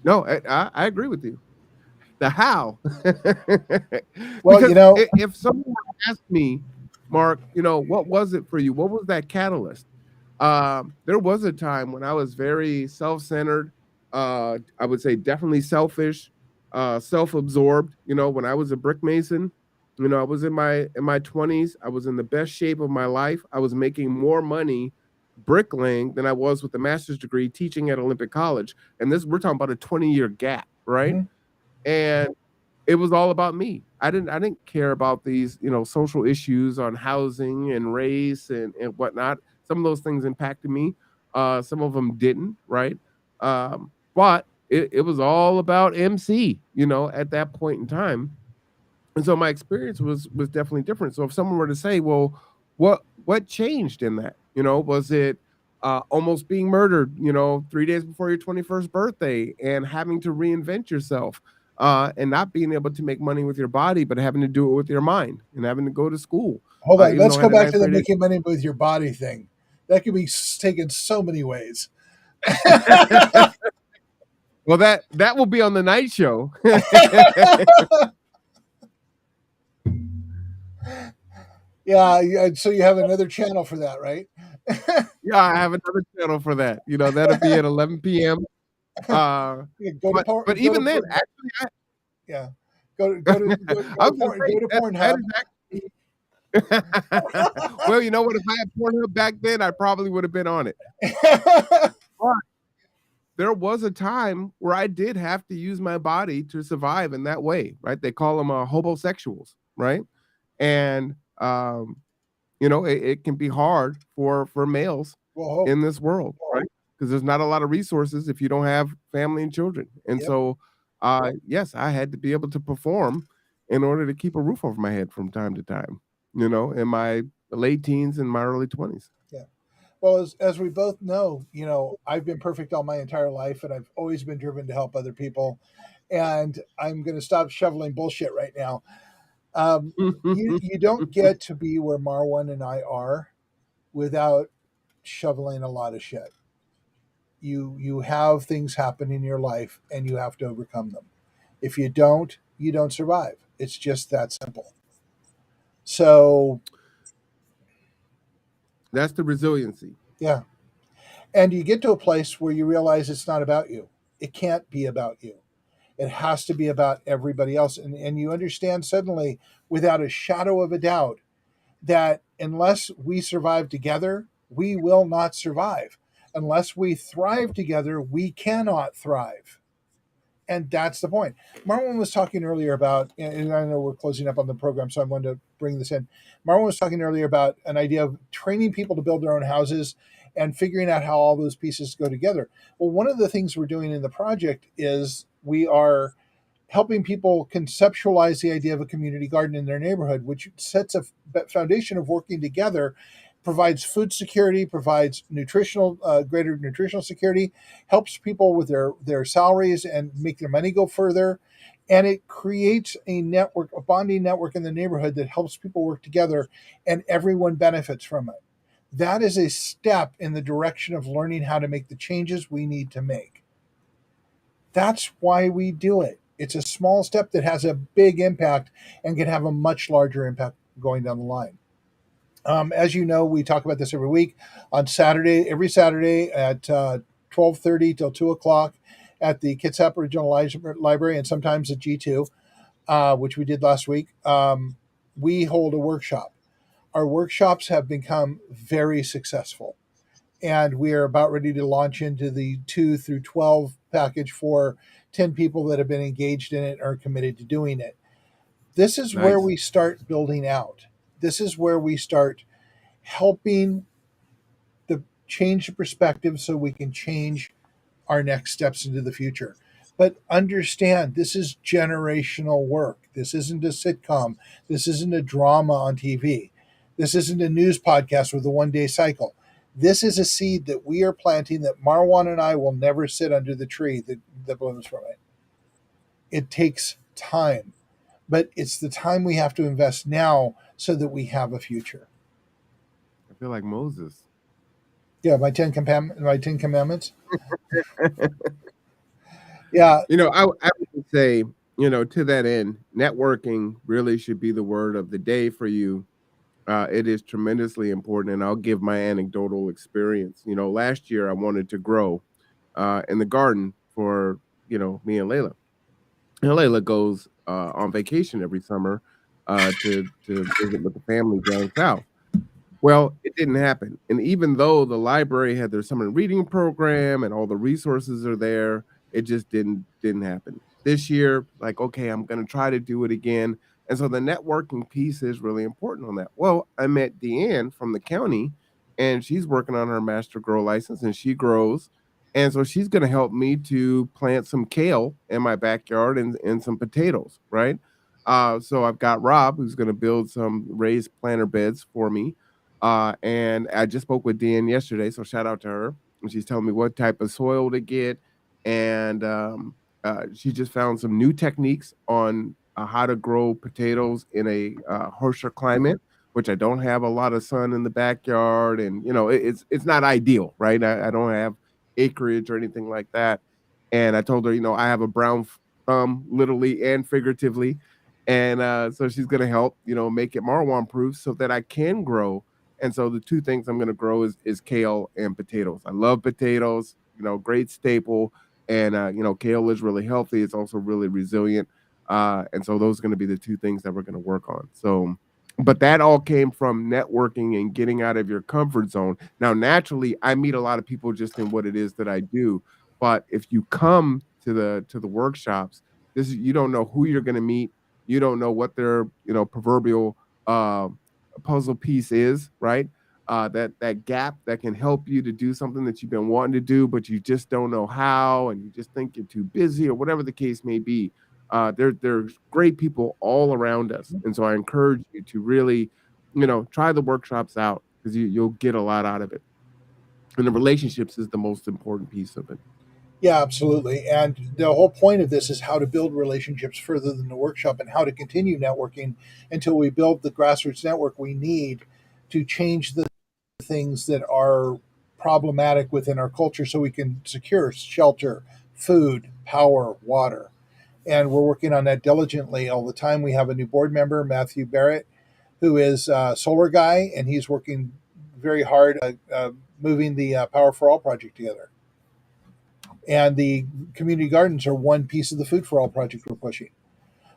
No, I agree with you. The how. Well, Because if someone were to ask me, Mark, what was it for you? What was that catalyst? There was a time when I was very self-centered. I would say definitely selfish, self-absorbed. When I was a brick mason, I was in my 20s. I was in the best shape of my life. I was making more money bricklaying than I was with a master's degree teaching at Olympic College. And this we're talking about a 20-year gap, right? mhm. And it was all about me. I didn't care about these, social issues on housing and race and whatnot. Some of those things impacted me. Some of them didn't, right? But it was all about MC, at that point in time. And so my experience was definitely different. So if someone were to say, "Well, what changed in that?" Was it almost being murdered, 3 days before your 21st birthday, and having to reinvent yourself, and not being able to make money with your body, but having to do it with your mind and having to go to school, Hold on, even let's though I go had a back ninth to the grade making money with your body thing. That could be taken so many ways. education. Well, that will be on the night show. Yeah, yeah, so you have another channel for that, right? Yeah, I have another channel for that. That'll be at 11 p.m. Uh, Yeah, but go even to then, actually, yeah, I was gonna say go to that Pornhub. is actually well, you know what? If I had Pornhub back then, I probably would have been on it. But there was a time where I did have to use my body to survive in that way, right? They call them hobosexuals, right? And it can be hard for males Well, in this world, right? Because there's not a lot of resources if you don't have family and children. And yep. so, yes, I had to be able to perform in order to keep a roof over my head from time to time, in my late teens and my early 20s. Yeah. Well, as we both know, I've been perfect all my entire life, and I've always been driven to help other people. And I'm going to stop shoveling bullshit right now. You don't get to be where Marwan and I are without shoveling a lot of shit. You have things happen in your life, and you have to overcome them. If you don't survive. It's just that simple. So That's the resiliency. yeah, and you get to a place where you realize it's not about you. It can't be about you. It has to be about everybody else. And you understand suddenly, without a shadow of a doubt, that unless we survive together, we will not survive. Unless we thrive together, we cannot thrive. And that's the point. Marwan was talking earlier about, and I know we're closing up on the program, so I wanted to bring this in. Marwan was talking earlier about an idea of training people to build their own houses and figuring out how all those pieces go together. Well, one of the things we're doing in the project is we are helping people conceptualize the idea of a community garden in their neighborhood, which sets a foundation of working together, provides food security, provides greater nutritional security, helps people with their salaries and make their money go further. And it creates a network, a bonding network in the neighborhood that helps people work together, and everyone benefits from it. That is a step in the direction of learning how to make the changes we need to make. That's why we do it. It's a small step that has a big impact and can have a much larger impact going down the line. As you know, we talk about this every week on Saturday, every Saturday at 12:30 till 2 o'clock at the Kitsap Regional Library, and sometimes at G2, which we did last week. We hold a workshop. Our workshops have become very successful, and we are about ready to launch into the 2 through 12 package for 10 people that have been engaged in it or committed to doing it. This is where Nice. we start building out. This is where we start helping the change the perspective so we can change our next steps into the future. But understand, this is generational work. This isn't a sitcom. This isn't a drama on TV. This isn't a news podcast with a 1 day cycle. This is a seed that we are planting that Marwan and I will never sit under the tree that blooms from it. It takes time, but it's the time we have to invest now so that we have a future. I feel like Moses. Yeah, my 10 commandments. Yeah, I would say, to that end, networking really should be the word of the day for you. It is tremendously important, and I'll give my anecdotal experience. Last year I wanted to grow in the garden for me and Layla. And Layla goes on vacation every summer to visit with the family down south. Well, it didn't happen, and even though the library had their summer reading program and all the resources are there, it just didn't happen. This year, like, okay, I'm gonna try to do it again, and so the networking piece is really important on that. Well, I met Deanne from the county, and she's working on her master grow license, and she grows, and so she's gonna help me to plant some kale in my backyard and some potatoes, right? So I've got Rob, who's gonna build some raised planter beds for me, and I just spoke with Dan yesterday, so shout out to her. And she's telling me what type of soil to get, and she just found some new techniques on how to grow potatoes in a harsher climate, which I don't have a lot of sun in the backyard, and it's not ideal, right? I don't have acreage or anything like that. And I told her, I have a brown thumb, literally and figuratively, and so she's gonna help, make it Marwan proof so that I can grow. And so the two things I'm gonna grow is kale and potatoes. I love potatoes, great staple. And kale is really healthy. It's also really resilient. And so those are gonna be the two things that we're gonna work on. So but that all came from networking and getting out of your comfort zone. Now, naturally, I meet a lot of people just in what it is that I do. But if you come to the workshops, you don't know who you're gonna meet. You don't know what their, proverbial uh puzzle piece is, right? That gap that can help you to do something that you've been wanting to do, but you just don't know how, and you just think you're too busy or whatever the case may be. There's great people all around us, and so I encourage you to really, try the workshops out because you'll get a lot out of it. And the relationships is the most important piece of it. yeah, absolutely. And the whole point of this is how to build relationships further than the workshop and how to continue networking until we build the grassroots network we need to change the things that are problematic within our culture so we can secure shelter, food, power, water. And we're working on that diligently all the time. We have a new board member, Matthew Barrett, who is a solar guy, and he's working very hard moving the Power for All project together. And the community gardens are one piece of the Food for All project we're pushing.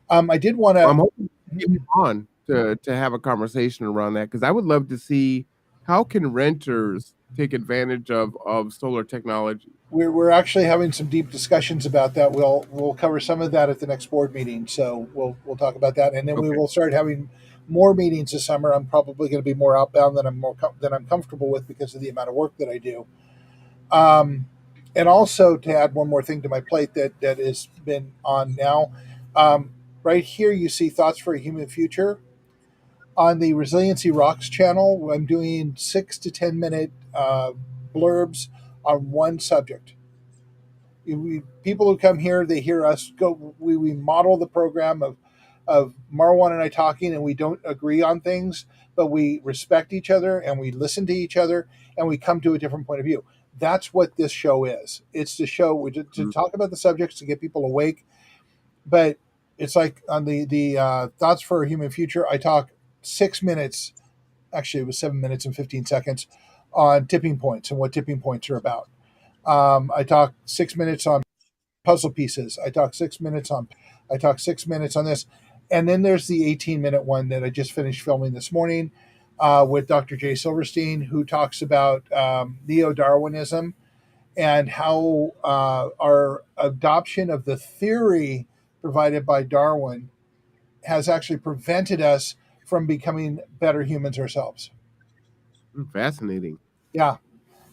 I did want I'm to. hoping to get you on to have a conversation around that because I would love to see how can renters take advantage of solar technology. We're actually having some deep discussions about that. We'll cover some of that at the next board meeting. So we'll talk about that, and then we Okay. will start having more meetings this summer. I'm probably going to be more outbound than I'm comfortable with because of the amount of work that I do. Um, and also to add one more thing to my plate that has been on now. Um, right here, you see Thoughts for a Human Future on the Resiliency Rocks channel. I'm doing 6 to 10 minute blurbs on one subject. People who come here, they hear us go. We model the program of Marwan and I talking, and we don't agree on things, but we respect each other and we listen to each other, and we come to a different point of view. That's what this show is. It's to show to Mhm. talk about the subjects to get people awake, but it's like on the thoughts for a human future. I talk 6 minutes. Actually, it was 7 minutes and 15 seconds on tipping points and what tipping points are about. I talk 6 minutes on puzzle pieces. I talk 6 minutes on this, and then there's the 18-minute one that I just finished filming this morning with Dr. Jay Silverstein, who talks about neo Darwinism and how our adoption of the theory provided by Darwin has actually prevented us from becoming better humans ourselves. Fascinating. Yeah.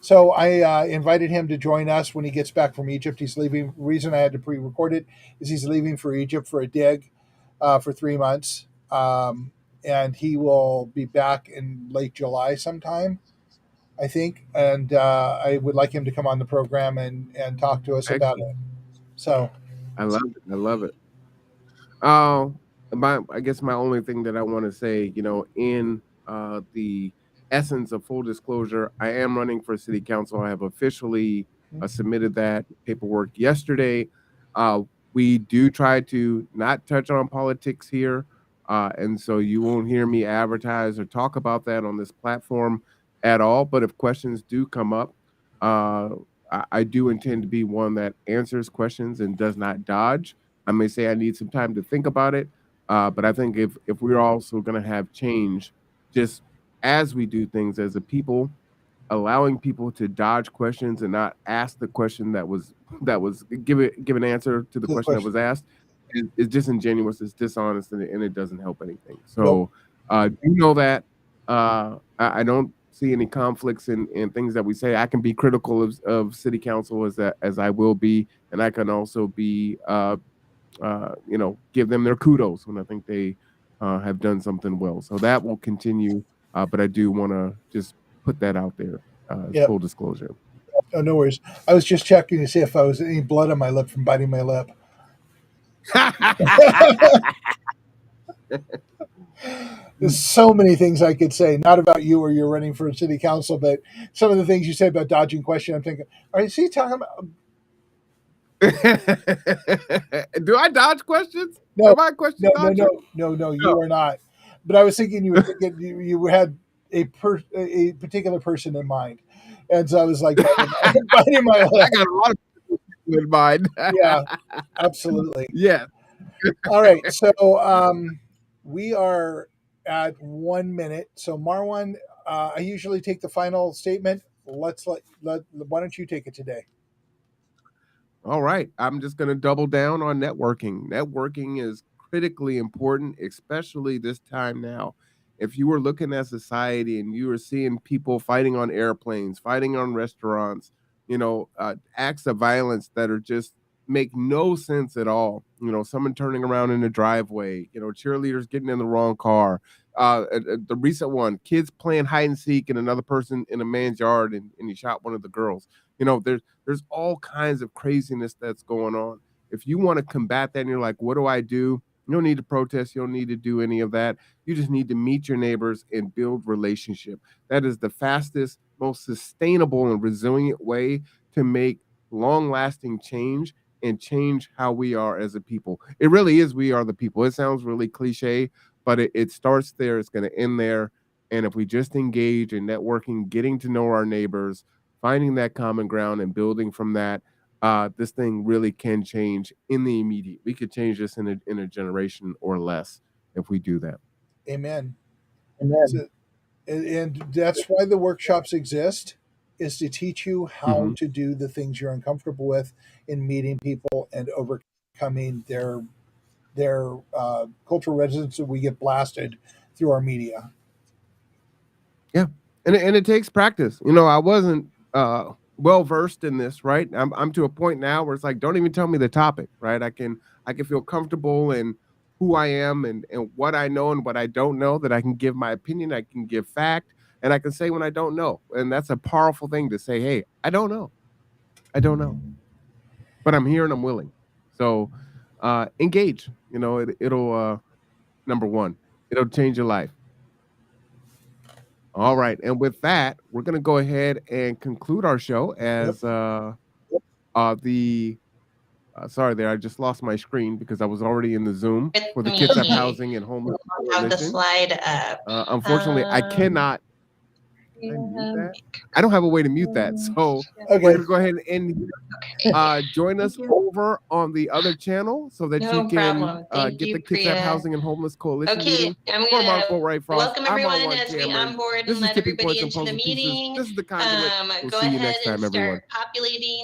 So I invited him to join us when he gets back from Egypt. He's leaving. The reason I had to pre-record it is he's leaving for Egypt for a dig for 3 months, and he will be back in late July sometime, I think. And I would like him to come on the program and talk to us about Excellent. it. So, I love it. I love it. Oh, I guess my only thing that I want to say, in the essence of full disclosure, I am running for city council. I have officially submitted that paperwork yesterday. We do try to not touch on politics here, and so you won't hear me advertise or talk about that on this platform at all. But if questions do come up, uh, I do intend to be one that answers questions and does not dodge. I may say I need some time to think about it, but I think if we're also going to have change, just as we do things as a people, allowing people to dodge questions and not ask the question that was give an answer to the good question that question. was asked is disingenuous, it's dishonest, and it doesn't help anything. Nope. So do know that I don't see any conflicts in things that we say. I can be critical of city council as I will be, and I can also be give them their kudos when I think they have done something well. So that will continue. But I do want to just put that out there as Yep. full disclosure. Oh, no worries. I was just checking to see if I was any blood on my lip from biting my lip. There's so many things I could say, not about you or you're running for city council, but some of the things you say about dodging question. I'm thinking, is he talking about? Do I dodge questions? No, Am I a question no, no, no, dodger? no, no. No. You are not. But I was thinking you were thinking you had a particular person in mind, and so I was like biting my I lip. got a lot of people in mind. Yeah, absolutely. Yes. All right, so we are at 1 minute. So Marwan, I usually take the final statement. Why don't you take it today? All right. I'm just going to double down on networking. Networking is critically important, especially this time now. If you were looking at society and you were seeing people fighting on airplanes, fighting on restaurants, acts of violence that are just make no sense at all. Someone turning around in the driveway, cheerleaders getting in the wrong car. The recent one, kids playing hide and seek and another person in a man's yard and he shot one of the girls. There's all kinds of craziness that's going on. If you want to combat that and you're like, what do I do? You don't need to protest. You don't need to do any of that. You just need to meet your neighbors and build relationship. That is the fastest, most sustainable and resilient way to make long lasting change and change how we are as a people. It really is. We are the people. It sounds really cliche, but it starts there. It's going to end there. And if we just engage in networking, getting to know our neighbors, finding that common ground and building from that, this thing really can change in the immediate. We could change this in a generation or less if we do that. Amen. Amen. So, and that's why the workshops exist, is to teach you how Hmm. to do the things you're uncomfortable with in meeting people and overcoming their cultural resonance that we get blasted through our media. Yeah, and it takes practice. I wasn't well versed in this, right? I'm to a point now where it's like, don't even tell me the topic, right? I can feel comfortable in who I am and what I know and what I don't know. That I can give my opinion, I can give fact, and I can say when I don't know. And that's a powerful thing to say. Hey, I don't know. I don't know. but I'm here and I'm willing. So engage. It'll number one, it'll change your life. All right, and with that, we're gonna go ahead and conclude our show Yep. as the sorry there, I just lost my screen because I was already in the Zoom With for the Kids Up me. Housing and Homeless Have the Coalition. slide up. Unfortunately, I cannot. Can I mute that? I don't have a way to mute that, so we're Okay. gonna go ahead and end here. Join us over on the other channel so that you No can problem. Thank get you, the Kids Up Priya. Housing and Homeless Coalition Okay, meeting. I'm For Mark gonna Boatwright Frost, welcome I'm everyone Marwan as we Cameron. onboard This and is let Tipping everybody Points and into the Puzzle Pieces. meeting. This is the conduit. We'll Go see you ahead next and time, start everyone. populating